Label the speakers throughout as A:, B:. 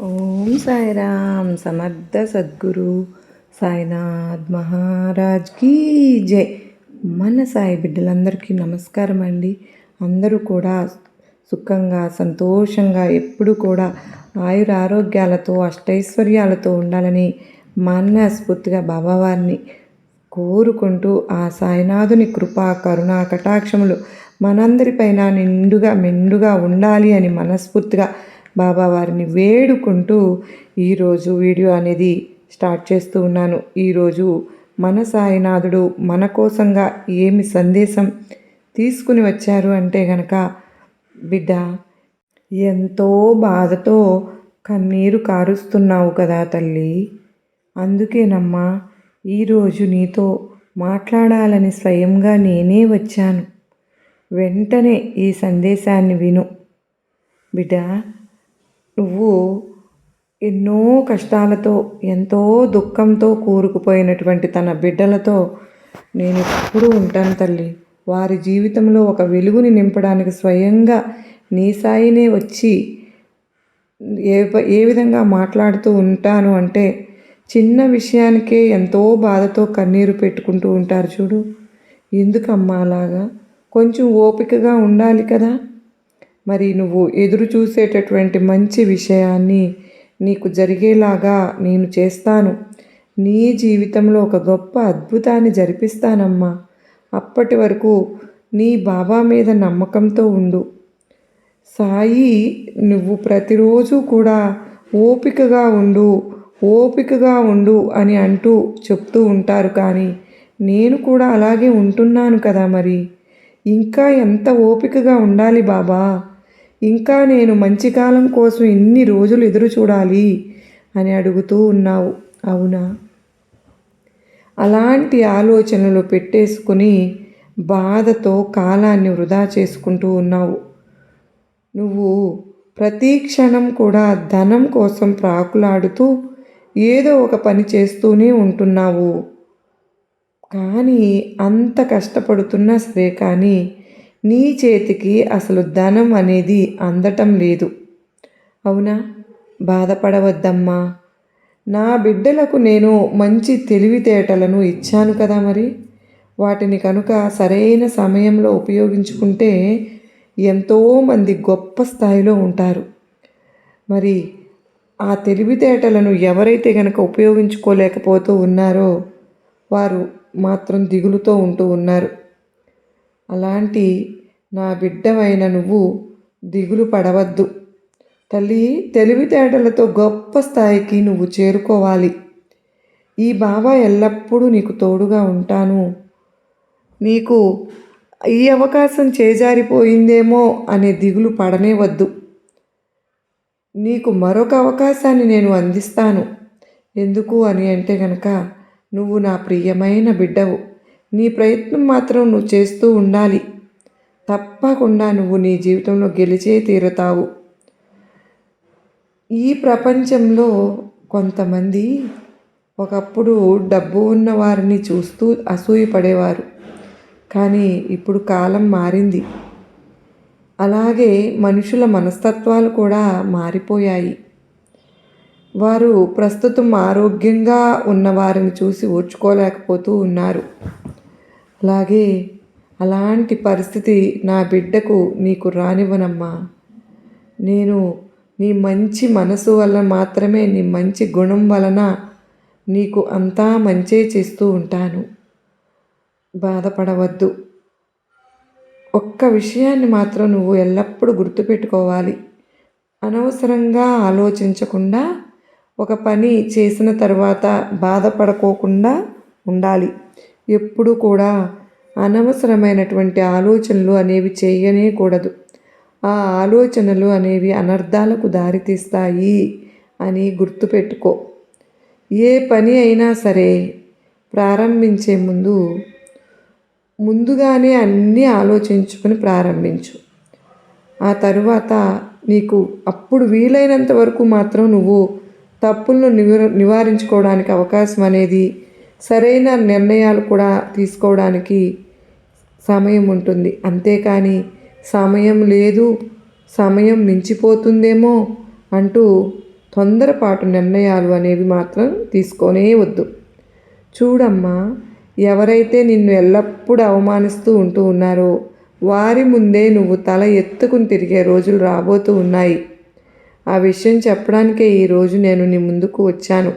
A: ఓం సాయిరామ్ సమర్థ సద్గురు సాయినాథ్ మహారాజ్ కీ జై. మన సాయి బిడ్డలందరికీ నమస్కారం అండి. అందరూ కూడా సుఖంగా సంతోషంగా ఎప్పుడు కూడా ఆయుర ఆరోగ్యాలతో అష్టైశ్వర్యాలతో ఉండాలని మనస్ఫూర్తిగా బాబావారిని కోరుకుంటూ ఆ సాయినాథుని కృపా కరుణా కటాక్షములు మనందరిపైన మెండుగా ఉండాలి అని మనస్ఫూర్తిగా బాబావారిని వేడుకుంటూ ఈరోజు వీడియో అనేది స్టార్ట్ చేస్తూ ఉన్నాను. ఈరోజు మన సాయినాథుడు మన కోసంగా ఏమి సందేశం తీసుకుని వచ్చారు అంటే గనక, బిడ్డ ఎంతో బాధతో కన్నీరు కారుస్తున్నావు కదా తల్లి, అందుకేనమ్మా ఈరోజు నీతో మాట్లాడాలని స్వయంగా నేనే వచ్చాను. వెంటనే ఈ సందేశాన్ని విను బిడ్డ. నువ్వు ఎన్నో కష్టాలతో ఎంతో దుఃఖంతో కూరుకుపోయినటువంటి తన బిడ్డలతో నేను ఎప్పుడూ ఉంటాను తల్లి. వారి జీవితంలో ఒక వెలుగుని నింపడానికి స్వయంగా నీ సాయినే వచ్చి ఏ విధంగా మాట్లాడుతూ ఉంటాను అంటే, చిన్న విషయానికే ఎంతో బాధతో కన్నీరు పెట్టుకుంటూ ఉంటారు చూడు. ఎందుకమ్మా అలాగా? కొంచెం ఓపికగా ఉండాలి కదా. మరి నువ్వు ఎదురు చూసేటటువంటి మంచి విషయాన్ని నీకు జరిగేలాగా నేను చేస్తాను. నీ జీవితంలో ఒక గొప్ప అద్భుతాన్ని జరిపిస్తానమ్మా. అప్పటి వరకు నీ బాబా మీద నమ్మకంతో ఉండు. సాయి నువ్వు ప్రతిరోజు కూడా ఓపికగా ఉండు అని అంటూ చెప్తూ ఉంటారు. కానీ నేను కూడా అలాగే ఉంటున్నాను కదా. మరి ఇంకా ఎంత ఓపికగా ఉండాలి బాబా? ఇంకా నేను మంచి కాలం కోసం ఎన్ని రోజులు ఎదురు చూడాలి అని అడుగుతూ ఉన్నావు, అవునా? అలాంటి ఆలోచనలు పెట్టేసుకుని బాధతో కాలాన్ని వృధా చేసుకుంటూ ఉన్నావు. నువ్వు ప్రతి క్షణం కూడా ధనం కోసం ప్రాకులాడుతూ ఏదో ఒక పని చేస్తూనే ఉంటున్నావు. కానీ అంత కష్టపడుతున్నా సరే కానీ నీ చేతికి అసలు ధనం అనేది అందటం లేదు, అవునా? బాధపడవద్దమ్మా. నా బిడ్డలకు నేను మంచి తెలివితేటలను ఇచ్చాను కదా. మరి వాటిని కనుక సరైన సమయంలో ఉపయోగించుకుంటే ఎంతోమంది గొప్ప స్థాయిలో ఉంటారు. మరి ఆ తెలివితేటలను ఎవరైతే కనుక ఉపయోగించుకోలేకపోతూ ఉన్నారో వారు మాత్రం దిగులుతో ఉంటూ ఉన్నారు. అలాంటి నా బిడ్డవైన నువ్వు దిగులు పడవద్దు తల్లి. తెలివితేటలతో గొప్ప స్థాయికి నువ్వు చేరుకోవాలి. ఈ బాబా ఎల్లప్పుడూ నీకు తోడుగా ఉంటాను. నీకు ఈ అవకాశం చేజారిపోయిందేమో అనే దిగులు పడనే వద్దు. నీకు మరొక అవకాశాన్ని నేను అందిస్తాను. ఎందుకు అని అంటే కనుక, నువ్వు నా ప్రియమైన బిడ్డవు. నీ ప్రయత్నం మాత్రం నువ్వు చేస్తూ ఉండాలి. తప్పకుండా నువ్వు నీ జీవితంలో గెలిచే తీరుతావు. ఈ ప్రపంచంలో కొంతమంది ఒకప్పుడు డబ్బు ఉన్న వారిని చూస్తూ అసూయపడేవారు. కానీ ఇప్పుడు కాలం మారింది. అలాగే మనుషుల మనస్తత్వాలు కూడా మారిపోయాయి. వారు ప్రస్తుతం ఆరోగ్యంగా ఉన్నవారిని చూసి ఓర్చుకోలేకపోతూ ఉన్నారు. అలాంటి పరిస్థితి నా బిడ్డకు నీకు రానివ్వనమ్మా. నేను నీ మంచి మనసు వల్ల మాత్రమే, నీ మంచి గుణం వలన నీకు అంతా మంచే చేస్తూ ఉంటాను. బాధపడవద్దు. ఒక్క విషయాన్ని మాత్రం నువ్వు ఎల్లప్పుడూ గుర్తుపెట్టుకోవాలి. అనవసరంగా ఆలోచించకుండా ఒక పని చేసిన తర్వాత బాధపడుకోకుండా ఉండాలి. ఎప్పుడు కూడా అనవసరమైనటువంటి ఆలోచనలు అనేవి చేయనే కూడదు. ఆ ఆలోచనలు అనేవి అనర్థాలకు దారితీస్తాయి అని గుర్తుపెట్టుకో. ఏ పని అయినా సరే ప్రారంభించే ముందుగానే అన్నీ ఆలోచించుకొని ప్రారంభించు. ఆ తరువాత నీకు అప్పుడు వీలైనంత వరకు మాత్రం నువ్వు తప్పులను నివారించుకోవడానికి అవకాశం అనేది, సరైన నిర్ణయాలు కూడా తీసుకోవడానికి సమయం ఉంటుంది. అంతేకాని సమయం లేదు, సమయం మించిపోతుందేమో అంటూ తొందరపాటు నిర్ణయాలు అనేవి మాత్రం తీసుకోనే వద్దు. చూడమ్మా, ఎవరైతే నిన్ను ఎల్లప్పుడూ అవమానిస్తూ ఉంటూ ఉన్నారో వారి ముందే నువ్వు తల ఎత్తుకుని తిరిగే రోజులు రాబోతూ ఉన్నాయి. ఆ విషయం చెప్పడానికే ఈరోజు నేను నీ ముందుకు వచ్చాను.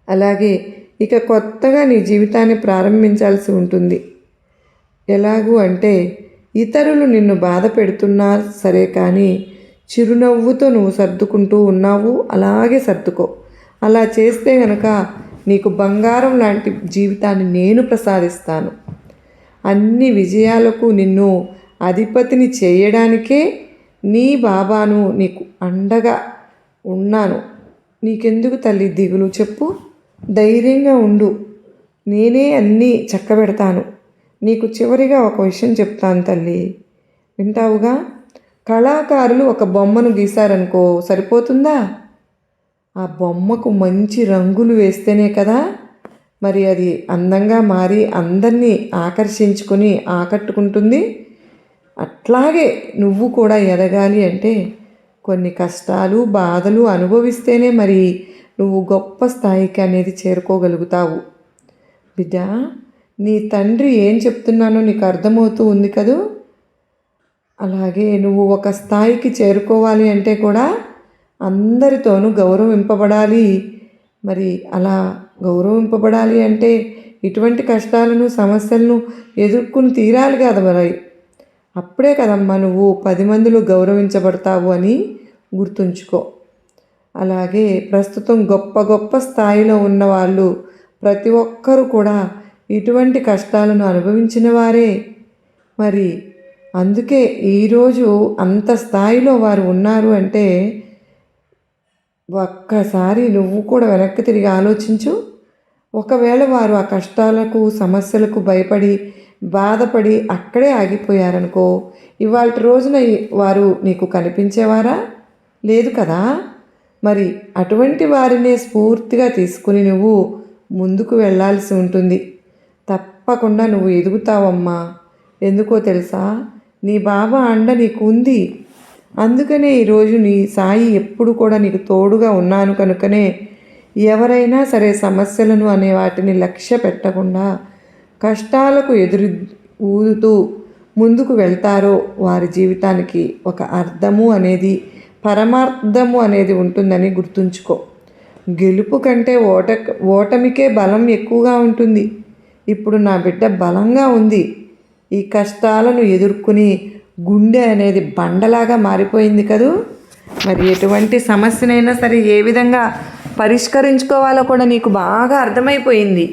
A: అలాగే ఇక కొత్తగా నీ జీవితాన్ని ప్రారంభించాల్సి ఉంటుంది. ఎలాగూ అంటే, ఇతరులు నిన్ను బాధ పెడుతున్నా సరే, కానీ చిరునవ్వుతో నువ్వు సర్దుకుంటూ ఉన్నావు. అలాగే సర్దుకో. అలా చేస్తే గనక నీకు బంగారం లాంటి జీవితాన్ని నేను ప్రసాదిస్తాను. అన్ని విజయాలకు నిన్ను అధిపతిని చేయడానికే నీ బాబాను నీకు అండగా ఉన్నాను. నీకెందుకు తల్లి దిగులు చెప్పు? ధైర్యంగా ఉండు. నేనే అన్నీ చక్కబెడతాను. నీకు చివరిగా ఒక విషయం చెప్తాను తల్లి, వింటావుగా? కళాకారులు ఒక బొమ్మను గీశారనుకో, సరిపోతుందా? ఆ బొమ్మకు మంచి రంగులు వేస్తేనే కదా మరి అది అందంగా మారి అందరినీ ఆకట్టుకుంటుంది. అట్లాగే నువ్వు కూడా ఎదగాలి అంటే కొన్ని కష్టాలు, బాధలు అనుభవిస్తేనే మరి నువ్వు గొప్ప స్థాయికి అనేది చేరుకోగలుగుతావు. బిడ్డ, నీ తండ్రి ఏం చెప్తున్నానో నీకు అర్థమవుతూ ఉంది కదూ? అలాగే నువ్వు ఒక స్థాయికి చేరుకోవాలి అంటే కూడా అందరితోనూ గౌరవింపబడాలి. మరి అలా గౌరవింపబడాలి అంటే ఇటువంటి కష్టాలను, సమస్యలను ఎదుర్కొని తీరాలి కదా మరి. అప్పుడే కదమ్మా నువ్వు 10 మందిలో గౌరవించబడతావు అని గుర్తుంచుకో. అలాగే ప్రస్తుతం గొప్ప గొప్ప స్థాయిలో ఉన్నవాళ్ళు ప్రతి ఒక్కరూ కూడా ఇటువంటి కష్టాలను అనుభవించిన వారే. మరి అందుకే ఈరోజు అంత స్థాయిలో వారు ఉన్నారు అంటే ఒక్కసారి నువ్వు కూడా వెనక్కి తిరిగి ఆలోచించు. ఒకవేళ వారు ఆ కష్టాలకు, సమస్యలకు భయపడి, బాధపడి అక్కడే ఆగిపోయారనుకో, ఇవాల్టి రోజున వారు నీకు కనిపించేవారా? లేదు కదా. మరి అటువంటి వారినే స్ఫూర్తిగా తీసుకుని నువ్వు ముందుకు వెళ్ళాల్సి ఉంటుంది. తప్పకుండా నువ్వు ఎదుగుతావమ్మా. ఎందుకో తెలుసా? నీ బాబా అండ నీకు ఉంది. అందుకనే ఈరోజు నీ సాయి ఎప్పుడు కూడా నీకు తోడుగా ఉన్నాను కనుకనే ఎవరైనా సరే సమస్యలను అనే వాటిని లక్ష్య పెట్టకుండా కష్టాలకు ఊదుతూ ముందుకు వెళ్తారో వారి జీవితానికి ఒక అర్థము అనేది, పరమార్థము అనేది ఉంటుందని గుర్తుంచుకో. గెలుపు కంటే ఓటమికే బలం ఎక్కువగా ఉంటుంది. ఇప్పుడు నా బిడ్డ బలంగా ఉంది. ఈ కష్టాలను ఎదుర్కొని గుండె అనేది బండలాగా మారిపోయింది కదూ. మరి ఎటువంటి సమస్యనైనా సరే ఏ విధంగా పరిష్కరించుకోవాలో కూడా నీకు బాగా అర్థమైపోయింది.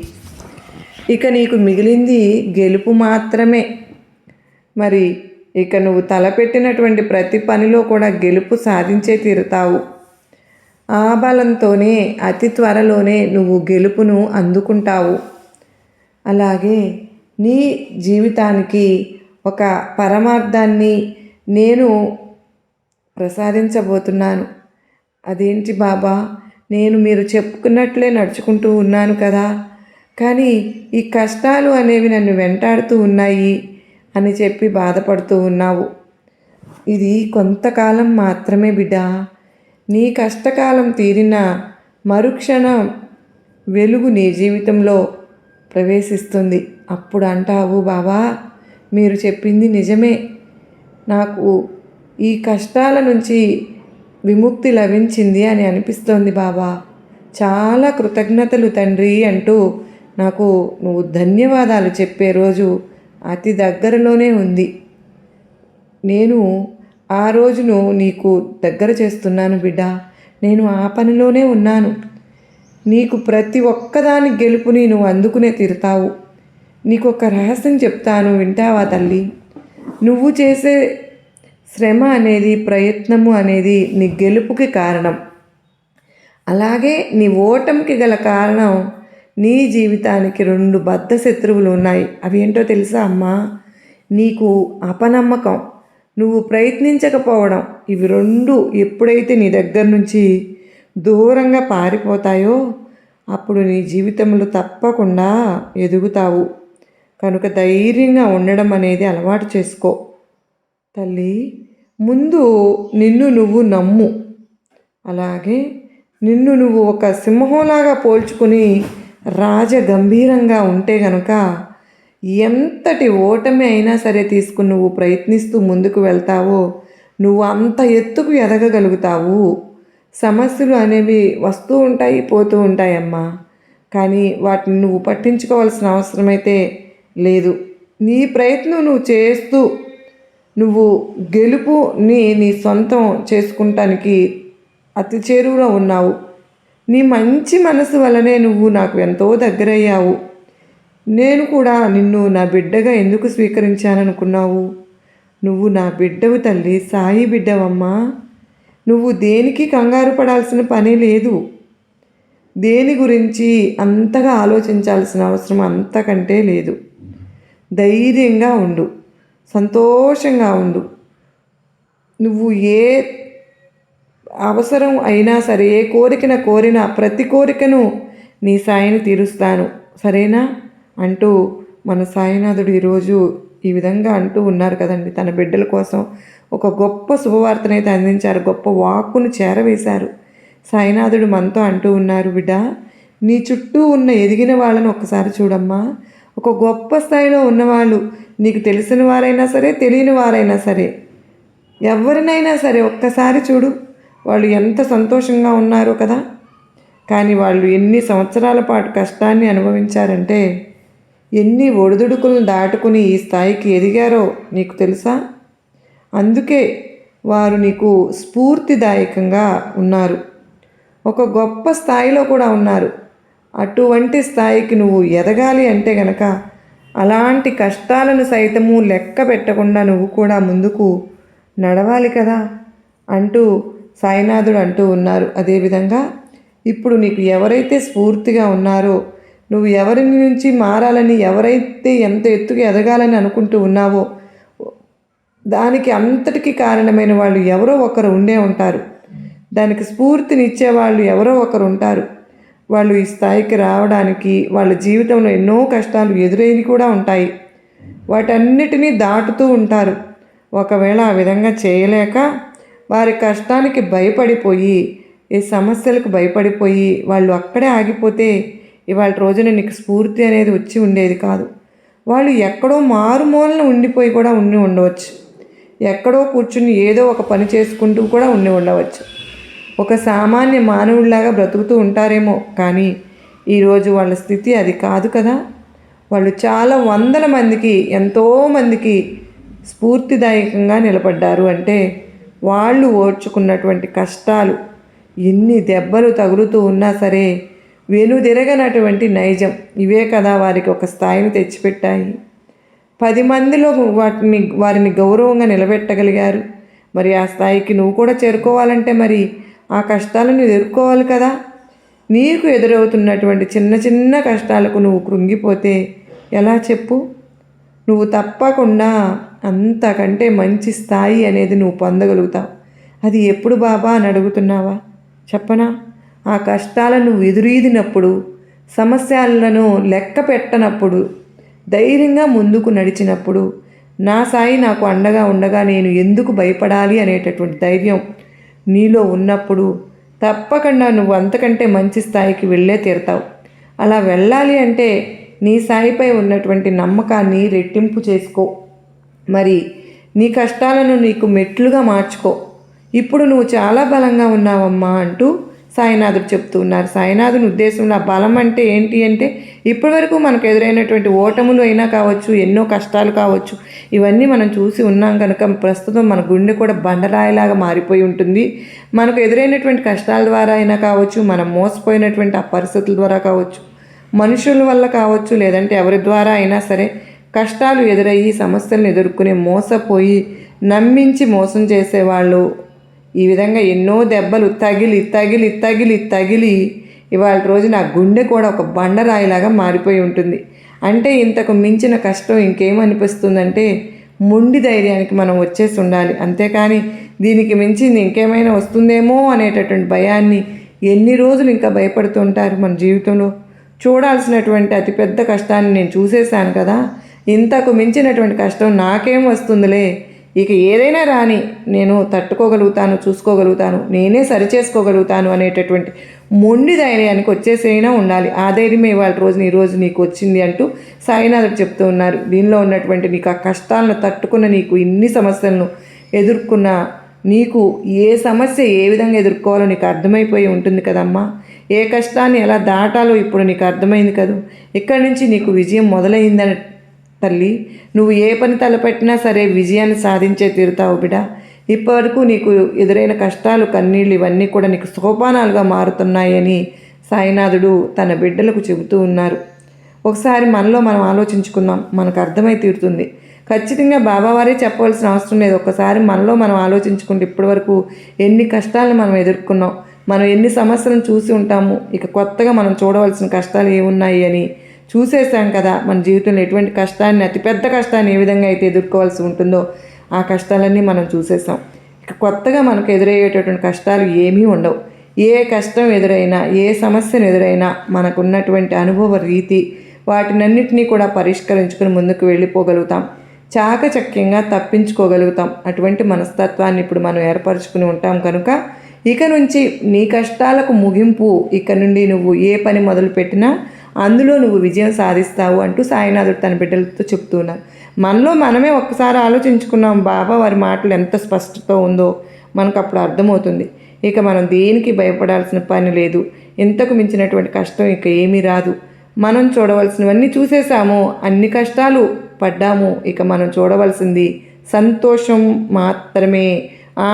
A: ఇక నీకు మిగిలింది గెలుపు మాత్రమే. మరి ఇక నువ్వు తలపెట్టినటువంటి ప్రతి పనిలో కూడా గెలుపు సాధించే తీరుతావు. ఆ బలంతోనే అతి త్వరలోనే నువ్వు గెలుపును అందుకుంటావు. అలాగే నీ జీవితానికి ఒక పరమార్థాన్ని నేను ప్రసాదించబోతున్నాను. అదేంటి బాబా? నేను మీరు చెప్పుకున్నట్లే నడుచుకుంటూ ఉన్నాను కదా, కానీ ఈ కష్టాలు అనేవి నన్ను వెంటాడుతూ ఉన్నాయి అని చెప్పి బాధపడుతూ ఉన్నావు. ఇది కొంతకాలం మాత్రమే బిడ్డ. నీ కష్టకాలం తీరిన మరుక్షణం వెలుగు నీ జీవితంలో ప్రవేశిస్తుంది. అప్పుడు అంటావు, బాబా మీరు చెప్పింది నిజమే, నాకు ఈ కష్టాల నుంచి విముక్తి లభించింది అని అనిపిస్తోంది బాబా. చాలా కృతజ్ఞతలు తండ్రి అంటూ నాకు నువ్వు ధన్యవాదాలు చెప్పే రోజు అతి దగ్గరలోనే ఉంది. నేను ఆ రోజును నీకు దగ్గర చేస్తున్నాను బిడ్డ. నేను ఆ పనిలోనే ఉన్నాను. నీకు ప్రతి ఒక్కదాని గెలుపుని నువ్వు అందుకునే తీరుతావు. నీకు ఒక రహస్యం చెప్తాను, వింటావా తల్లి? నువ్వు చేసే శ్రమ అనేది, ప్రయత్నము అనేది నీ గెలుపుకి కారణం. అలాగే నీ ఓటమికి గల కారణం, నీ జీవితానికి 2 బద్ధ శత్రువులు ఉన్నాయి. అవి ఏంటో తెలుసా అమ్మా? నీకు అపనమ్మకం, నువ్వు ప్రయత్నించకపోవడం. ఇవి 2 ఎప్పుడైతే నీ దగ్గర నుంచి దూరంగా పారిపోతాయో అప్పుడు నీ జీవితంలో తప్పకుండా ఎదుగుతావు. కనుక ధైర్యంగా ఉండడం అనేది అలవాటు చేసుకో తల్లి. ముందు నిన్ను నువ్వు నమ్ము. అలాగే నిన్ను నువ్వు ఒక సింహంలాగా పోల్చుకుని రాజగంభీరంగా ఉంటే గనుక ఎంతటి ఓటమి అయినా సరే తీసుకుని నువ్వు ప్రయత్నిస్తూ ముందుకు వెళ్తావో నువ్వు అంత ఎత్తుకు ఎదగగలుగుతావు. సమస్యలు అనేవి వస్తూ ఉంటాయి, పోతూ ఉంటాయమ్మా. కానీ వాటిని నువ్వు పట్టించుకోవాల్సిన అవసరమైతే లేదు. నీ ప్రయత్నం నువ్వు చేస్తూ నువ్వు గెలుపుని నీ సొంతం చేసుకుంటానికి అతి చేరువలో ఉన్నావు. నీ మంచి మనసు వల్లనే నువ్వు నాకు ఎంతో దగ్గరయ్యావు. నేను కూడా నిన్ను నా బిడ్డగా ఎందుకు స్వీకరించాననుకున్నావు? నువ్వు నా బిడ్డవు తల్లి, సాయి బిడ్డవమ్మా. నువ్వు దేనికి కంగారు పడాల్సిన పని లేదు. దేని గురించి అంతగా ఆలోచించాల్సిన అవసరం అంతకంటే లేదు. ధైర్యంగా ఉండు, సంతోషంగా ఉండు. నువ్వు ఏ అవసరం అయినా సరే, ఏ కోరినా ప్రతి కోరికను నీ సాయిని తీరుస్తాను, సరేనా అంటూ మన సాయినాథుడు ఈరోజు ఈ విధంగా అంటూ ఉన్నారు కదండి. తన బిడ్డల కోసం ఒక గొప్ప శుభవార్తనైతే అందించారు, గొప్ప వాక్కును చేరవేశారు. సాయినాథుడు మనతో అంటూ ఉన్నారు, బిడ్డ నీ చుట్టూ ఉన్న ఎదిగిన వాళ్ళను ఒక్కసారి చూడమ్మా. ఒక గొప్ప స్థాయిలో ఉన్నవాళ్ళు, నీకు తెలిసిన వారైనా సరే తెలియని వారైనా సరే, ఎవరినైనా సరే ఒక్కసారి చూడు, వాళ్ళు ఎంత సంతోషంగా ఉన్నారో కదా. కానీ వాళ్ళు ఎన్ని సంవత్సరాల పాటు కష్టాన్ని అనుభవించారంటే, ఎన్ని ఒడిదుడుకులను దాటుకుని ఈ స్థాయికి ఎదిగారో నీకు తెలుసా? అందుకే వారు నీకు స్ఫూర్తిదాయకంగా ఉన్నారు, ఒక గొప్ప స్థాయిలో కూడా ఉన్నారు. అటువంటి స్థాయికి నువ్వు ఎదగాలి అంటే గనక అలాంటి కష్టాలను సైతము లెక్క పెట్టకుండా నువ్వు కూడా ముందుకు నడవాలి కదా అంటూ సాయినాథుడు అంటూ ఉన్నారు. అదేవిధంగా ఇప్పుడు నీకు ఎవరైతే స్ఫూర్తిగా ఉన్నారో, నువ్వు ఎవరి నుంచి మారాలని, ఎవరైతే ఎంత ఎత్తుకు ఎదగాలని అనుకుంటూ ఉన్నావో దానికి అంతటికీ కారణమైన వాళ్ళు ఎవరో ఒకరు ఉండే ఉంటారు. దానికి స్ఫూర్తినిచ్చే వాళ్ళు ఎవరో ఒకరు ఉంటారు. వాళ్ళు ఈ స్థాయికి రావడానికి వాళ్ళ జీవితంలో ఎన్నో కష్టాలు ఎదురైనవి కూడా ఉంటాయి. వాటన్నిటినీ దాటుతూ ఉంటారు. ఒకవేళ ఆ విధంగా చేయలేక వారి కష్టానికి భయపడిపోయి, ఈ సమస్యలకు భయపడిపోయి వాళ్ళు అక్కడే ఆగిపోతే ఇవాళ రోజున నీకు స్ఫూర్తి అనేది వచ్చి ఉండేది కాదు. వాళ్ళు ఎక్కడో మారుమూలన ఉండిపోయి కూడా ఉండవచ్చు. ఎక్కడో కూర్చుని ఏదో ఒక పని చేసుకుంటూ కూడా ఉండవచ్చు. ఒక సామాన్య మానవుడిలాగా బ్రతుకుతూ ఉంటారేమో, కానీ ఈరోజు వాళ్ళ స్థితి అది కాదు కదా. వాళ్ళు చాలా వందల మందికి, ఎంతోమందికి స్ఫూర్తిదాయకంగా నిలబడ్డారు. అంటే వాళ్ళు ఓర్చుకున్నటువంటి కష్టాలు ఎన్ని దెబ్బలు తగులుతూ ఉన్నా సరే వెనుదిరగనటువంటి నైజం ఇవే కదా వారికి ఒక స్థాయిని తెచ్చిపెట్టాయి. 10 మందిలో వారిని గౌరవంగా నిలబెట్టగలిగారు. మరి ఆ స్థాయికి నువ్వు కూడా చేరుకోవాలంటే మరి ఆ కష్టాలను ఎదుర్కోవాలి కదా. నీకు ఎదురవుతున్నటువంటి చిన్న చిన్న కష్టాలకు నువ్వు కృంగిపోతే ఎలా చెప్పు? నువ్వు తప్పకుండా అంతకంటే మంచి స్థాయి అనేది నువ్వు పొందగలుగుతావు. అది ఎప్పుడు బాబా అని అడుగుతున్నావా? చెప్పనా? ఆ కష్టాలను ఎదురీదినప్పుడు, సమస్యలను లెక్క పెట్టనప్పుడు, ధైర్యంగా ముందుకు నడిచినప్పుడు, నా సాయి నాకు అండగా ఉండగా నేను ఎందుకు భయపడాలి అనేటటువంటి ధైర్యం నీలో ఉన్నప్పుడు తప్పకుండా నువ్వు అంతకంటే మంచి స్థాయికి వెళ్ళే తీరుతావు. అలా వెళ్ళాలి అంటే నీ సాయిపై ఉన్నటువంటి నమ్మకాన్ని రెట్టింపు చేసుకో. మరి నీ కష్టాలను నీకు మెట్లుగా మార్చుకో. ఇప్పుడు నువ్వు చాలా బలంగా ఉన్నావమ్మా అంటూ సాయినాథుడు చెప్తూ ఉన్నారు. సాయినాథుని ఉద్దేశంలో ఆ బలం అంటే ఏంటి అంటే, ఇప్పటివరకు మనకు ఎదురైనటువంటి ఓటములు అయినా కావచ్చు, ఎన్నో కష్టాలు కావచ్చు, ఇవన్నీ మనం చూసి ఉన్నాం కనుక ప్రస్తుతం మన గుండె కూడా బండరాయిలాగా మారిపోయి ఉంటుంది. మనకు ఎదురైనటువంటి కష్టాల ద్వారా అయినా కావచ్చు, మనం మోసపోయినటువంటి ఆ పరిస్థితుల ద్వారా కావచ్చు, మనుషుల వల్ల కావచ్చు, లేదంటే ఎవరి ద్వారా అయినా సరే కష్టాలు ఎదురయ్యి సమస్యలను ఎదుర్కొనే మోసపోయి నమ్మించి మోసం చేసేవాళ్ళు ఈ విధంగా ఎన్నో దెబ్బలు తగిలి ఇవాళ రోజు నా గుండె కూడా ఒక బండరాయిలాగా మారిపోయి ఉంటుంది. అంటే ఇంతకు మించిన కష్టం ఇంకేమనిపిస్తుందంటే మొండి ధైర్యానికి మనం వచ్చేసి ఉండాలి. అంతేకాని దీనికి మించి ఇంకేమైనా వస్తుందేమో అనేటటువంటి భయాన్ని ఎన్ని రోజులు ఇంకా భయపడుతుంటారు. మన జీవితంలో చూడాల్సినటువంటి అతిపెద్ద కష్టాన్ని నేను చూసేశాను కదా, ఇంతకు మించినటువంటి కష్టం నాకేం వస్తుందిలే, ఇక ఏదైనా రాని నేను తట్టుకోగలుగుతాను, చూసుకోగలుగుతాను, నేనే సరిచేసుకోగలుగుతాను అనేటటువంటి మొండి ధైర్యానికి వచ్చేసైనా ఉండాలి. ఆ ధైర్యమే ఇవాళ రోజున ఈరోజు నీకు వచ్చింది అంటూ సాయినాథుడు చెప్తూ ఉన్నారు. దీనిలో ఉన్నటువంటి నీకు ఆ కష్టాలను తట్టుకున్న, నీకు ఇన్ని సమస్యలను ఎదుర్కొన్న నీకు ఏ సమస్య ఏ విధంగా ఎదుర్కోవాలో నీకు అర్థమైపోయి ఉంటుంది కదమ్మా. ఏ కష్టాన్ని ఎలా దాటాలో ఇప్పుడు నీకు అర్థమైంది కదూ. ఇక్కడి నుంచి నీకు విజయం మొదలైందని తల్లి. నువ్వు ఏ పని తలపెట్టినా సరే విజయాన్ని సాధించే తీరుతావు బిడ్డ. ఇప్పటివరకు నీకు ఎదురైన కష్టాలు, కన్నీళ్ళు ఇవన్నీ కూడా నీకు సోపానాలుగా మారుతున్నాయని సాయినాథుడు తన బిడ్డలకు చెబుతూ ఉన్నారు. ఒకసారి మనలో మనం ఆలోచించుకుందాం, మనకు అర్థమై తీరుతుంది. ఖచ్చితంగా బాబావారే చెప్పవలసిన అవసరం లేదు. ఒక్కసారి మనలో మనం ఆలోచించుకుంటే ఇప్పటివరకు ఎన్ని కష్టాలను మనం ఎదుర్కొన్నాం, మనం ఎన్ని సమస్యలను చూసి ఉంటాము, ఇక కొత్తగా మనం చూడవలసిన కష్టాలు ఏమున్నాయి అని చూసేసాం కదా. మన జీవితంలో ఎటువంటి కష్టాన్ని, అతిపెద్ద కష్టాన్ని ఏ విధంగా అయితే ఎదుర్కోవాల్సి ఉంటుందో ఆ కష్టాలన్నీ మనం చూసేసాం. ఇక కొత్తగా మనకు ఎదురయ్యేటటువంటి కష్టాలు ఏమీ ఉండవు. ఏ కష్టం ఎదురైనా, ఏ సమస్యను ఎదురైనా మనకున్నటువంటి అనుభవ రీతి వాటినన్నిటినీ కూడా పరిష్కరించుకుని ముందుకు వెళ్ళిపోగలుగుతాం, చాకచక్యంగా తప్పించుకోగలుగుతాం. అటువంటి మనస్తత్వాన్ని ఇప్పుడు మనం ఏర్పరచుకుని ఉంటాం కనుక ఇక నుంచి నీ కష్టాలకు ముగింపు. ఇక నుండి నువ్వు ఏ పని మొదలుపెట్టినా అందులో నువ్వు విజయం సాధిస్తావు అంటూ సాయినాథుడు తన బిడ్డలతో చెప్తున్నారు. మనలో మనమే ఒక్కసారి ఆలోచించుకున్నాం, బాబా వారి మాటలు ఎంత స్పష్టత ఉందో మనకు అప్పుడు అర్థమవుతుంది. ఇక మనం దేనికి భయపడాల్సిన పని లేదు. ఇంతకు మించినటువంటి కష్టం ఇక ఏమీ రాదు. మనం చూడవలసినవన్నీ చూసేసాము, అన్ని కష్టాలు పడ్డాము. ఇక మనం చూడవలసింది సంతోషం మాత్రమే,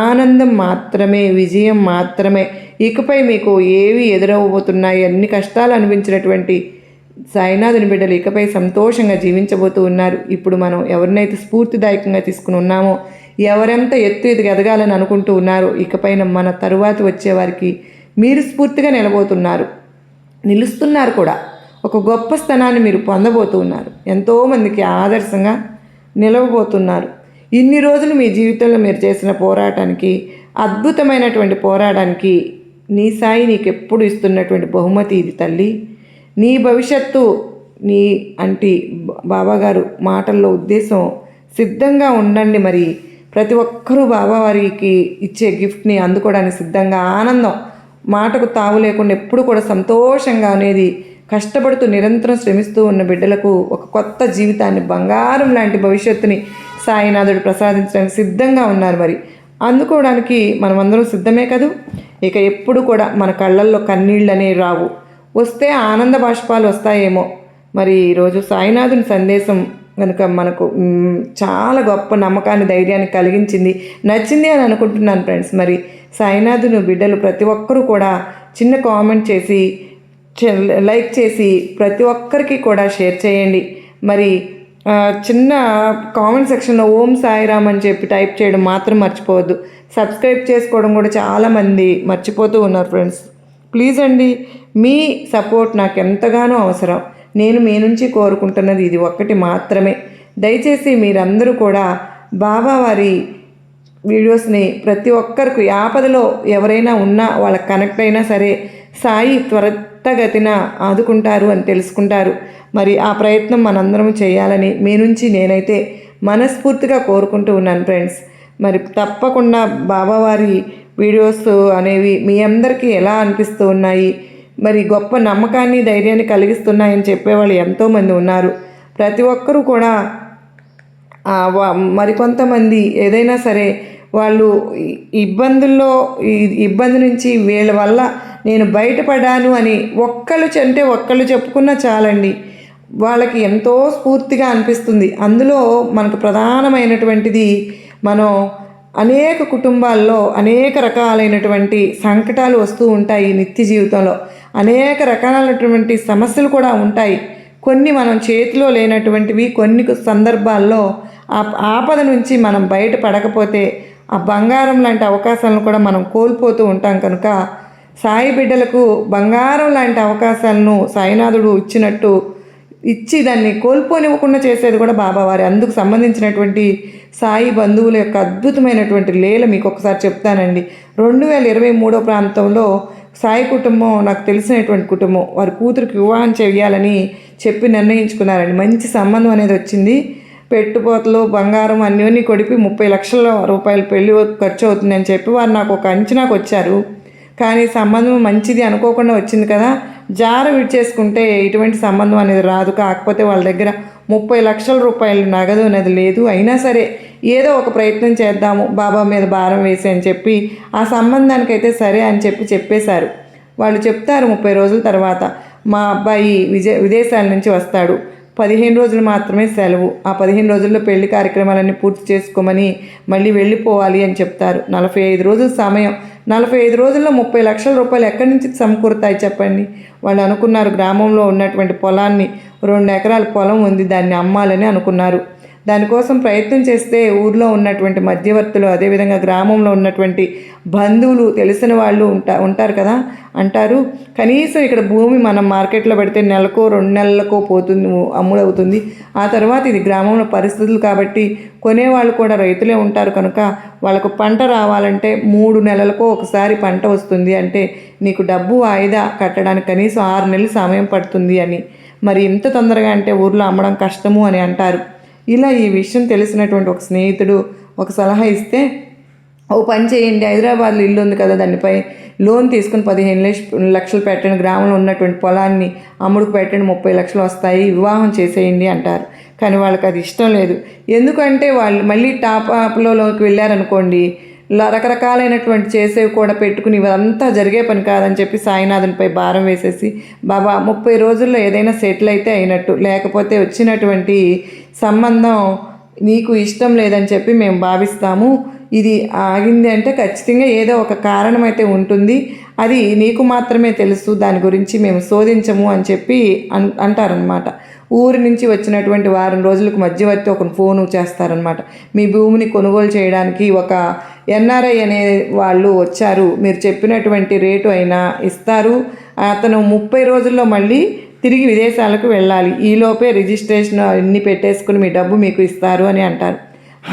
A: ఆనందం మాత్రమే, విజయం మాత్రమే. ఇకపై మీకు ఏవి ఎదురవబోతున్నాయి, అన్ని కష్టాలు అనిపించినటువంటి సాయినాథుని బిడ్డలు ఇకపై సంతోషంగా జీవించబోతూ ఉన్నారు. ఇప్పుడు మనం ఎవరినైతే స్ఫూర్తిదాయకంగా తీసుకుని ఉన్నామో, ఎవరెంత ఎత్తు ఎదగాలని అనుకుంటూ ఉన్నారో, ఇకపైన మన తరువాత వచ్చేవారికి మీరు స్ఫూర్తిగా నిలుస్తున్నారు కూడా. ఒక గొప్ప స్థానాన్ని మీరు పొందబోతూ ఉన్నారు. ఎంతోమందికి ఆదర్శంగా నిలవబోతున్నారు. ఇన్ని రోజులు మీ జీవితంలో మీరు చేసిన పోరాటానికి, అద్భుతమైనటువంటి పోరాటానికి నీ సాయి నీకు ఎప్పుడు ఇస్తున్నటువంటి బహుమతి ఇది తల్లి. నీ భవిష్యత్తు నీ అంటే బాబాగారు మాటల్లో ఉద్దేశం సిద్ధంగా ఉండండి. మరి ప్రతి ఒక్కరూ బాబావారికి ఇచ్చే గిఫ్ట్ని అందుకోవడానికి సిద్ధంగా, ఆనందం మాటకు తావు లేకుండా ఎప్పుడు కూడా సంతోషంగా అనేది కష్టపడుతూ నిరంతరం శ్రమిస్తూ ఉన్న బిడ్డలకు ఒక కొత్త జీవితాన్ని, బంగారం లాంటి భవిష్యత్తుని సాయినాథుడు ప్రసాదించడానికి సిద్ధంగా ఉన్నారు. మరి అందుకోవడానికి మనమందరం సిద్ధమే కదూ. ఇక ఎప్పుడు కూడా మన కళ్ళల్లో కన్నీళ్ళు అనేవి రావు. వస్తే ఆనంద బాష్పాలు వస్తాయేమో. మరి ఈరోజు సాయినాథుని సందేశం కనుక మనకు చాలా గొప్ప నమ్మకాన్ని, ధైర్యాన్ని కలిగించింది, నచ్చింది అని అనుకుంటున్నాను ఫ్రెండ్స్. మరి సాయినాథుని బిడ్డలు ప్రతి ఒక్కరూ కూడా చిన్న కామెంట్ చేసి, లైక్ చేసి ప్రతి ఒక్కరికి కూడా షేర్ చేయండి. మరి చిన్న కామెంట్ సెక్షన్లో ఓం సాయిరామ్ అని చెప్పి టైప్ చేయడం మాత్రం మర్చిపోవద్దు. సబ్స్క్రైబ్ చేసుకోవడం కూడా చాలామంది మర్చిపోతూ ఉన్నారు ఫ్రెండ్స్. ప్లీజ్ అండి, మీ సపోర్ట్ నాకు ఎంతగానో అవసరం. నేను మీ నుంచి కోరుకుంటున్నది ఇది ఒక్కటి మాత్రమే. దయచేసి మీరందరూ కూడా బాబావారి వీడియోస్ని ప్రతి ఒక్కరికి ఆపదలో ఎవరైనా ఉన్నా వాళ్ళకి కనెక్ట్ అయినా సరే సాయి త్వరితగతిన ఆదుకుంటారు అని తెలుసుకుంటారు. మరి ఆ ప్రయత్నం మనందరం చేయాలని మీ నుంచి నేనైతే మనస్ఫూర్తిగా కోరుకుంటూ ఉన్నాను ఫ్రెండ్స్. మరి తప్పకుండా బాబావారి వీడియోస్ అనేవి మీ అందరికీ ఎలా అనిపిస్తూ ఉన్నాయి, మరి గొప్ప నమ్మకాన్ని, ధైర్యాన్ని కలిగిస్తున్నాయని చెప్పేవాళ్ళు ఎంతోమంది ఉన్నారు. ప్రతి ఒక్కరూ కూడా మరికొంతమంది ఏదైనా సరే వాళ్ళు ఇబ్బంది నుంచి వీళ్ళ వల్ల నేను బయటపడాను అని ఒక్కళ్ళు చెప్పుకున్నా చాలండి, వాళ్ళకి ఎంతో స్ఫూర్తిగా అనిపిస్తుంది. అందులో మనకు ప్రధానమైనటువంటిది, మనం అనేక కుటుంబాల్లో అనేక రకాలైనటువంటి సంకటాలు వస్తూ ఉంటాయి. నిత్య జీవితంలో అనేక రకాలైనటువంటి సమస్యలు కూడా ఉంటాయి. కొన్ని మనం చేతిలో లేనటువంటివి, కొన్ని సందర్భాల్లో ఆ ఆపద నుంచి మనం బయటపడకపోతే ఆ బంగారం లాంటి అవకాశాలను కూడా మనం కోల్పోతూ ఉంటాం. కనుక సాయి బిడ్డలకు బంగారం లాంటి అవకాశాలను సాయినాథుడు ఇచ్చి దాన్ని కోల్పోనివ్వకుండా చేసేది కూడా బాబావారి. అందుకు సంబంధించినటువంటి సాయి బంధువుల యొక్క అద్భుతమైనటువంటి లీల మీకు ఒకసారి చెప్తానండి. 2023 ప్రాంతంలో సాయి కుటుంబం, నాకు తెలిసినటువంటి కుటుంబం, వారి కూతురికి వివాహం చేయాలని చెప్పి నిర్ణయించుకున్నారండి. మంచి సంబంధం అనేది వచ్చింది. పెట్టుపోతలు బంగారం అన్నీ కొడిపి 30 లక్షల రూపాయలు పెళ్లి ఖర్చు అవుతుందని చెప్పి వారు నాకు ఒక అంచనాకు వచ్చారు. కానీ సంబంధం మంచిది అనుకోకుండా వచ్చింది కదా, జార విడిచేసుకుంటే ఇటువంటి సంబంధం అనేది రాదు. కాకపోతే వాళ్ళ దగ్గర 30 లక్షల రూపాయలు నగదు అనేది లేదు. అయినా సరే ఏదో ఒక ప్రయత్నం చేద్దాము, బాబా మీద భారం వేసి అని చెప్పి ఆ సంబంధానికైతే సరే అని చెప్పేశారు. వాళ్ళు చెప్తారు 30 రోజుల తర్వాత మా అబ్బాయి విదేశాల నుంచి వస్తాడు, 15 రోజులు మాత్రమే సెలవు, ఆ 15 రోజుల్లో పెళ్లి కార్యక్రమాలన్నీ పూర్తి చేసుకోమని మళ్ళీ వెళ్ళిపోవాలి అని చెప్తారు. 45 రోజుల సమయం, 45 రోజుల్లో 30 లక్షల రూపాయలు ఎక్కడి నుంచి సమకూరుతాయి చెప్పండి. వాళ్ళు అనుకున్నారు గ్రామంలో ఉన్నటువంటి పొలాన్ని, 2 ఎకరాల పొలం ఉంది, దాన్ని అమ్మాలని అనుకున్నారు. దానికోసం ప్రయత్నం చేస్తే ఊర్లో ఉన్నటువంటి మధ్యవర్తులు, అదేవిధంగా గ్రామంలో ఉన్నటువంటి బంధువులు, తెలిసిన వాళ్ళు ఉంటారు కదా, అంటారు కనీసం ఇక్కడ భూమి మనం మార్కెట్లో పెడితే నెలకో 2 నెలలకో పోతుంది, అమ్ముడవుతుంది. ఆ తర్వాత ఇది గ్రామంలో పరిస్థితులు కాబట్టి కొనేవాళ్ళు కూడా రైతులే ఉంటారు కనుక వాళ్ళకు పంట రావాలంటే 3 నెలలకో ఒకసారి పంట వస్తుంది, అంటే నీకు డబ్బు వాయిదా కట్టడానికి కనీసం 6 నెలలు సమయం పడుతుంది అని. మరి ఇంత తొందరగా అంటే ఊర్లో అమ్మడం కష్టము అని అంటారు. ఇలా ఈ విషయం తెలిసినటువంటి ఒక స్నేహితుడు ఒక సలహా ఇస్తే, ఓ పని చేయండి, హైదరాబాద్లో ఇల్లు ఉంది కదా, దానిపై లోన్ తీసుకుని 15 లక్షలు పెట్టండి, గ్రామంలో ఉన్నటువంటి పొలాన్ని అమ్ముడుకు పెట్టండి, 30 లక్షలు వస్తాయి, వివాహం చేసేయండి అంటారు. కానీ వాళ్ళకి అది ఇష్టం లేదు. ఎందుకంటే వాళ్ళు మళ్ళీ టాప్లోకి వెళ్ళారనుకోండి, రకరకాలైనటువంటి చేసేవి కూడా పెట్టుకుని ఇవంతా జరిగే పని కాదని చెప్పి సాయినాథునిపై భారం వేసేసి, బాబా 30 రోజుల్లో ఏదైనా సెటిల్ అయితే అయినట్టు, లేకపోతే వచ్చినటువంటి సంబంధం నీకు ఇష్టం లేదని చెప్పి మేము భావిస్తాము, ఇది ఆగింది అంటే ఖచ్చితంగా ఏదో ఒక కారణం అయితే ఉంటుంది, అది నీకు మాత్రమే తెలుసు, దాని గురించి మేము శోధించము అని చెప్పి అంటారనమాట. ఊరి నుంచి వచ్చినటువంటి వారం రోజులకు మధ్యవర్తి ఒక ఫోను చేస్తారనమాట. మీ భూమిని కొనుగోలు చేయడానికి ఒక ఎన్ఆర్ఐ అనే వాళ్ళు వచ్చారు, మీరు చెప్పినటువంటి రేటు అయినా ఇస్తారు, అతను 30 రోజుల్లో మళ్ళీ తిరిగి విదేశాలకు వెళ్ళాలి, ఈలోపే రిజిస్ట్రేషన్ అన్నీ పెట్టేసుకుని మీ డబ్బు మీకు ఇస్తారు అని అంటారు.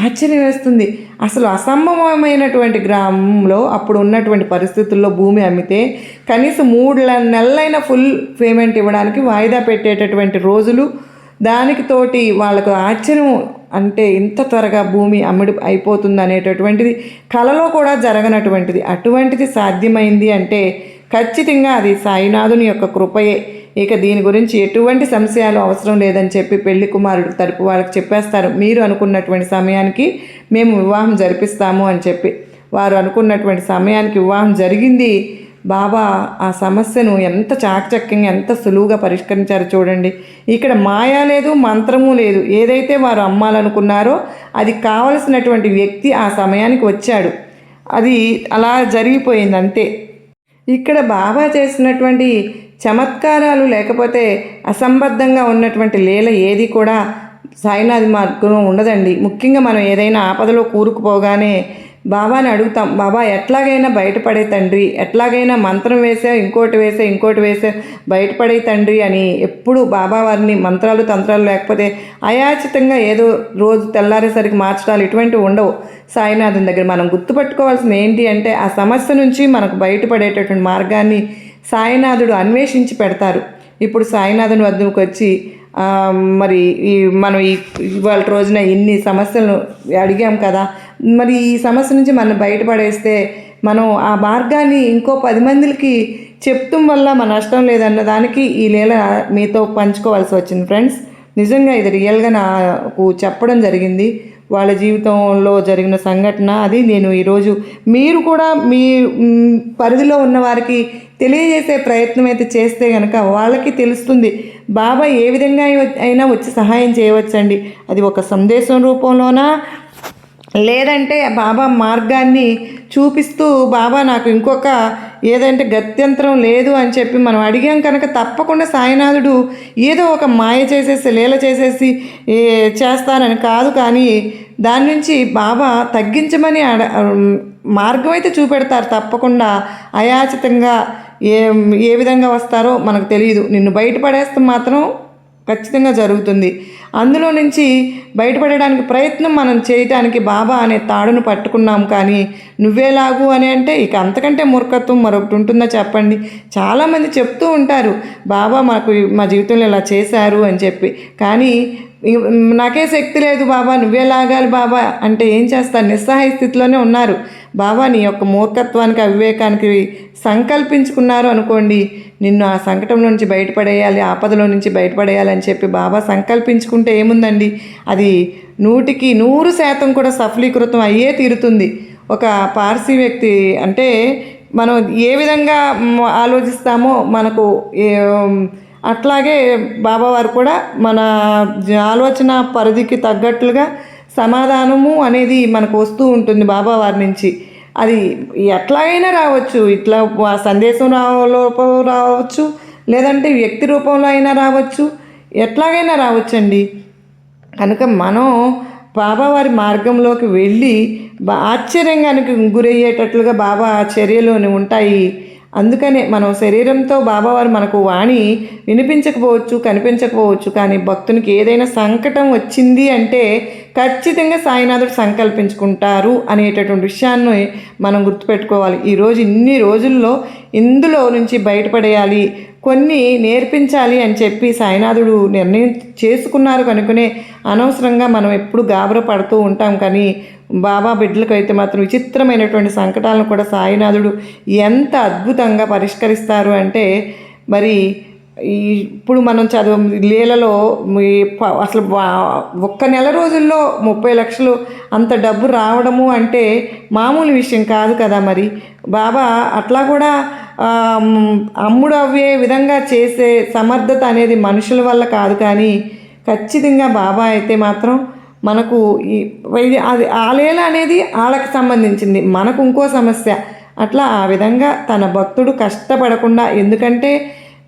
A: ఆశ్చర్యం వేస్తుంది. అసలు అసంభవమైనటువంటి గ్రామంలో అప్పుడు ఉన్నటువంటి పరిస్థితుల్లో భూమి అమ్మితే కనీసం 3 నెలలైన ఫుల్ పేమెంట్ ఇవ్వడానికి వాయిదా పెట్టేటటువంటి రోజులు, దానికి తోటి వాళ్ళకు ఆశ్చర్యం, అంటే ఇంత త్వరగా భూమి అమ్ముడు అయిపోతుంది అనేటటువంటిది కలలో కూడా జరగనటువంటిది. అటువంటిది సాధ్యమైంది అంటే ఖచ్చితంగా అది సాయినాథుని యొక్క కృపయే. ఇక దీని గురించి ఎటువంటి సంశయాలు అవసరం లేదని చెప్పి పెళ్లి కుమారుడు తరపు వాళ్ళకి చెప్పేస్తారు. మీరు అనుకున్నటువంటి సమయానికి మేము వివాహం జరిపిస్తాము అని చెప్పి. వారు అనుకున్నటువంటి సమయానికి వివాహం జరిగింది. బాబా ఆ సమస్యను ఎంత చాకచక్యంగా, ఎంత సులువుగా పరిష్కరించారో చూడండి. ఇక్కడ మాయా లేదు, మంత్రము లేదు. ఏదైతే వారు అమ్మాలనుకున్నారో అది కావలసినటువంటి వ్యక్తి ఆ సమయానికి వచ్చాడు, అది అలా జరిగిపోయింది అంతే. ఇక్కడ బాబా చేసినటువంటి చమత్కారాలు లేకపోతే అసంబద్ధంగా ఉన్నటువంటి లీల ఏది కూడా సాయినాథ్ మార్గంలో ఉండదండి. ముఖ్యంగా మనం ఏదైనా ఆపదలో కూరుకుపోగానే బాబాని అడుగుతాం, బాబా ఎట్లాగైనా బయటపడే తండ్రి, ఎట్లాగైనా మంత్రం వేసే ఇంకోటి వేసే బయటపడే తండ్రి అని ఎప్పుడు బాబా వారిని మంత్రాలు తంత్రాలు లేకపోతే అయాచితంగా ఏదో రోజు తెల్లారేసరికి మార్చడాలు ఇటువంటివి ఉండవు సాయినాథుని దగ్గర. మనం గుర్తుపట్టుకోవాల్సింది ఏంటి అంటే ఆ సమస్య నుంచి మనకు బయటపడేటటువంటి మార్గాన్ని సాయినాథుడు అన్వేషించి పెడతారు. ఇప్పుడు సాయినాథుని వద్దకు వచ్చి మరి మనం ఇవాళ రోజున ఇన్ని సమస్యలను అడిగాం కదా, మరి ఈ సమస్య నుంచి మనం బయటపడేస్తే మనం ఆ మార్గాన్ని ఇంకో 10 మందికి చెప్తాం వల్ల మన నష్టం లేదన్న దానికి ఈ లీల మీతో పంచుకోవాల్సి వచ్చింది ఫ్రెండ్స్. నిజంగా ఇది రియల్గా నాకు చెప్పడం జరిగింది, వాళ్ళ జీవితంలో జరిగిన సంఘటన. అది నేను ఈరోజు మీరు కూడా మీ పరిధిలో ఉన్న వారికి తెలియజేసే ప్రయత్నం అయితే చేస్తే కనుక వాళ్ళకి తెలుస్తుంది బాబా ఏ విధంగా అయినా వచ్చి సహాయం చేయవచ్చండి. అది ఒక సందేశం రూపంలోనా, లేదంటే బాబా మార్గాన్ని చూపిస్తూ బాబా నాకు ఇంకొక ఏదంటే గత్యంతరం లేదు అని చెప్పి మనం అడిగాం కనుక తప్పకుండా సాయినాథుడు ఏదో ఒక మాయ చేసేసి లీల చేసేసి చేస్తానని కాదు, కానీ దాని నుంచి బాబా తగ్గించమని మార్గం అయితే చూపెడతారు. తప్పకుండా అయాచితంగా ఏ విధంగా వస్తారో మనకు తెలియదు. నిన్ను బయటపడేస్తే మాత్రం ఖచ్చితంగా జరుగుతుంది. అందులో నుంచి బయటపడడానికి ప్రయత్నం మనం చేయటానికి బాబా అనే తాడును పట్టుకున్నాం. కానీ నువ్వేలాగు అని అంటే ఇక అంతకంటే మూర్ఖత్వం మరొకటి ఉంటుందా చెప్పండి. చాలామంది చెప్తూ ఉంటారు బాబా మా జీవితంలో ఇలా చేశారు అని చెప్పి. కానీ నాకే శక్తి లేదు బాబా, నువ్వే లాగాలి బాబా అంటే ఏం చేస్తారు? నిస్సహాయ స్థితిలోనే ఉన్నారు. బాబా నీ యొక్క మూర్ఖత్వానికి అవివేకానికి సంకల్పించుకున్నారు అనుకోండి, నిన్ను ఆ సంకటంలో నుంచి బయటపడేయాలి, ఆపదలో నుంచి బయటపడేయాలి అని చెప్పి బాబా సంకల్పించుకుంటే ఏముందండి, అది 100% కూడా సఫలీకృతం అయ్యే తీరుతుంది. ఒక పార్సీ వ్యక్తి అంటే మనం ఏ విధంగా ఆలోచిస్తామో మనకు అట్లాగే బాబావారు కూడా మన ఆలోచన పరిధికి తగ్గట్లుగా సమాధానము అనేది మనకు వస్తూ ఉంటుంది బాబావారి నుంచి. అది ఎట్లాగైనా రావచ్చు, ఇట్లా సందేశం రావచ్చు, లేదంటే వ్యక్తి రూపంలో అయినా రావచ్చు, ఎట్లాగైనా రావచ్చండి. కనుక మనం బాబావారి మార్గంలోకి వెళ్ళి ఆశ్చర్యంగానికి గురయ్యేటట్లుగా బాబా చర్యలోని ఉంటాయి. అందుకనే మనం శరీరంతో బాబావారు మనకు వాణి వినిపించకపోవచ్చు, కనిపించకపోవచ్చు, కానీ భక్తునికి ఏదైనా సంకటం వచ్చింది అంటే ఖచ్చితంగా సాయినాథుడు సంకల్పించుకుంటారు అనేటటువంటి విషయాన్ని మనం గుర్తుపెట్టుకోవాలి. ఈరోజు ఇన్ని రోజుల్లో ఇందులో నుంచి బయటపడేయాలి, కొన్ని నేర్పించాలి అని చెప్పి సాయినాథుడు నిర్ణయం చేసుకున్నారు కనుకనే అనవసరంగా మనం ఎప్పుడు గాబర పడుతూ ఉంటాం. కానీ బాబా బిడ్డలకు అయితే మాత్రం విచిత్రమైనటువంటి సంకటాలను కూడా సాయినాథుడు ఎంత అద్భుతంగా పరిష్కరిస్తారు అంటే, మరి ఇప్పుడు మనం లీలలో అసలు ఒక్క నెల రోజుల్లో 30 లక్షలు అంత డబ్బు రావడము అంటే మామూలు విషయం కాదు కదా. మరి బాబా అట్లా కూడా అమ్ముడు అవ్వే విధంగా చేసే సమర్థత అనేది మనుషుల వల్ల కాదు. కానీ ఖచ్చితంగా బాబా అయితే మాత్రం మనకు అది ఆలేల అనేది వాళ్ళకి సంబంధించింది, మనకు ఇంకో సమస్య. అట్లా ఆ విధంగా తన భక్తుడు కష్టపడకుండా, ఎందుకంటే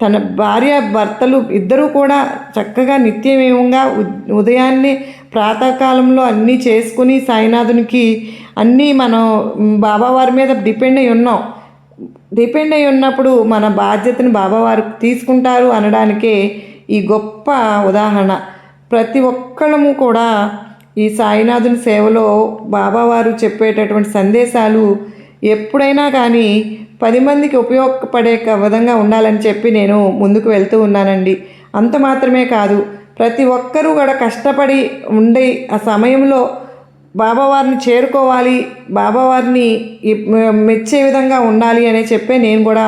A: తన భార్య భర్తలు ఇద్దరూ కూడా చక్కగా నిత్యమేమంగా ఉదయాన్నే ప్రాతకాలంలో అన్నీ చేసుకుని సాయినాథునికి అన్నీ మనం బాబావారి మీద డిపెండ్ అయి ఉన్నప్పుడు మన బాధ్యతను బాబావారు తీసుకుంటారు అనడానికే ఈ గొప్ప ఉదాహరణ. ప్రతి ఒక్కళ్ళము కూడా ఈ సాయినాథుని సేవలో బాబావారు చెప్పేటటువంటి సందేశాలు ఎప్పుడైనా కానీ 10 మందికి ఉపయోగపడే విధంగా ఉండాలని చెప్పి నేను ముందుకు వెళ్తూ ఉన్నానండి. అంత మాత్రమే కాదు, ప్రతి ఒక్కరూ కూడా కష్టపడి ఉండే ఆ సమయంలో బాబావారిని చేరుకోవాలి, బాబావారిని మెచ్చే విధంగా ఉండాలి అనే చెప్పే నేను కూడా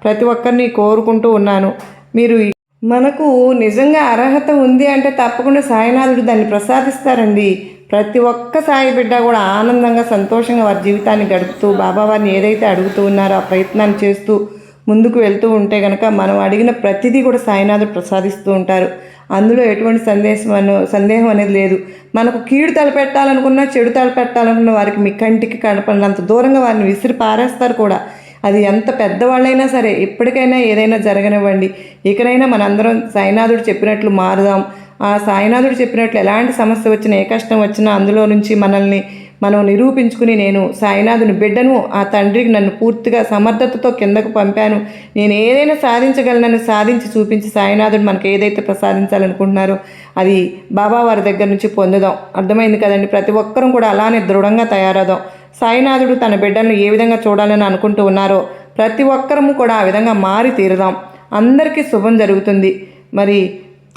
A: ప్రతి ఒక్కరిని కోరుకుంటూ ఉన్నాను. మీరు మనకు నిజంగా అర్హత ఉంది అంటే తప్పకుండా సాయినాథుడు దాన్ని ప్రసాదిస్తారండి. ప్రతి ఒక్క సాయి బిడ్డ కూడా ఆనందంగా సంతోషంగా వారి జీవితాన్ని గడుపుతూ బాబావారిని ఏదైతే అడుగుతూ ఉన్నారో ఆ ప్రయత్నాన్ని చేస్తూ ముందుకు వెళ్తూ ఉంటే కనుక మనం అడిగిన ప్రతిదీ కూడా సాయినాథుడు ప్రసాదిస్తూ ఉంటారు. అందులో ఎటువంటి సందేహం అనేది లేదు. మనకు కీడు తలపెట్టాలనుకున్నా, చెడు తలపెట్టాలనుకున్న వారికి మీ కంటికి కనపడినంత దూరంగా వారిని విసిరి పారేస్తారు కూడా. అది ఎంత పెద్దవాళ్ళైనా సరే ఎప్పటికైనా ఏదైనా జరగనివ్వండి. ఇకనైనా మనందరం సాయినాథుడు చెప్పినట్లు మారుదాం. ఆ సాయినాథుడు చెప్పినట్లు ఎలాంటి సమస్య వచ్చినా, ఏ కష్టం వచ్చినా అందులో నుంచి మనల్ని మనం నిరూపించుకుని, నేను సాయినాథుని బిడ్డను, ఆ తండ్రికి నన్ను పూర్తిగా సమర్థతతో కిందకు పంపాను, నేను ఏదైనా సాధించగలనని సాధించి చూపించి సాయినాథుడు మనకు ఏదైతే ప్రసాదించాలనుకుంటున్నారో అది బాబావారి దగ్గర నుంచి పొందుదాం. అర్థమైంది కదండి. ప్రతి ఒక్కరూ కూడా అలానే దృఢంగా తయారవుదాం. సాయినాథుడు తన బిడ్డలను ఏ విధంగా చూడాలని అనుకుంటూ ఉన్నారో ప్రతి ఒక్కరము కూడా ఆ విధంగా మారి తీరుదాం. అందరికీ శుభం జరుగుతుంది. మరి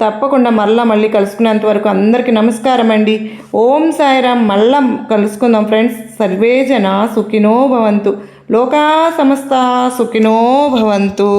A: తప్పకుండా మళ్ళీ కలుసుకునేంత వరకు అందరికీ నమస్కారం అండి. ఓం సాయిరామ్. మళ్ళా కలుసుకుందాం ఫ్రెండ్స్. సర్వే జన సుఖినో భవంతు, లోకా సమస్త సుఖినో భవంతు.